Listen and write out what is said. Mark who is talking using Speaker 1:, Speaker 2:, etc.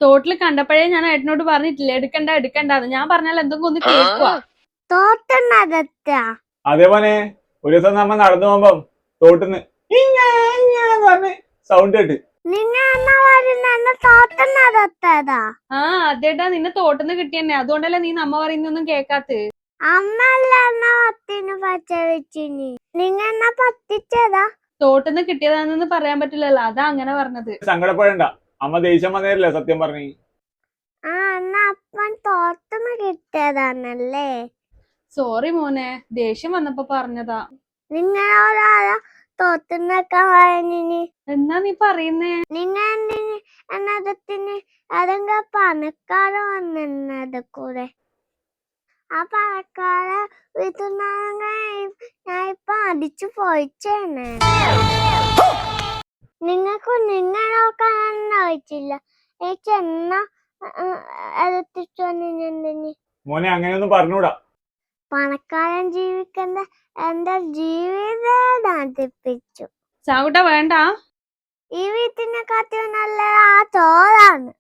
Speaker 1: തോട്ടിൽ കണ്ടപ്പോഴേ ഞാൻ ഏട്ടനോട് പറഞ്ഞിട്ടില്ലേ എടുക്കണ്ട എടുക്കണ്ടെന്ന്. ഞാൻ പറഞ്ഞാൽ എന്തെങ്കിലും ഒന്ന് കേൾക്കുവാ.
Speaker 2: അതേപോലെ ഒരു ദിവസം നമ്മ നടന്നു പോകുമ്പം തോട്ടിന്ന് പറഞ്ഞ് സൗണ്ട് കേട്ട്.
Speaker 1: ആ അതേട്ടാ, നിന്നെ തോട്ടിന്ന് കിട്ടിയെന്നെ. അതുകൊണ്ടല്ലേ നീ നമ്മ പറയുന്നൊന്നും കേക്കാത്ത. തോട്ടിന്ന് കിട്ടിയതാണെന്ന് പറയാൻ പറ്റില്ലല്ലോ, അതാ അങ്ങനെ പറഞ്ഞത്.
Speaker 2: സങ്കടപ്പെടണ്ട, അമ്മ ദേഷ്യം വന്നേരില്ല സത്യം പറഞ്ഞു.
Speaker 3: കിട്ടിയതാണല്ലേ.
Speaker 1: സോറി മോനെ, ദേഷ്യം വന്നപ്പോ പറഞ്ഞതാ. എന്നാ നീ പറയുന്നേ?
Speaker 3: അതെങ്ക പണക്കാര വന്നത് കൂടെ. ആ പണക്കാര ഞാൻ ഇപ്പൊ അടിച്ചു പോയിച്ചേനെ. നിങ്ങൾക്കും നിങ്ങളൊക്കാണെന്ന് ചോദിച്ചില്ല. എന്നാ
Speaker 2: മോനെ അങ്ങനെയൊന്നും പറഞ്ഞൂടാ.
Speaker 3: പണക്കാരൻ ജീവിക്കേണ്ട എന്റെ ജീവിതം നടിപ്പിച്ചു.
Speaker 1: ചാകുട്ട വേണ്ട.
Speaker 3: ഈ വീട്ടിനെ കാട്ടി നല്ല ആ ചോറാണ്.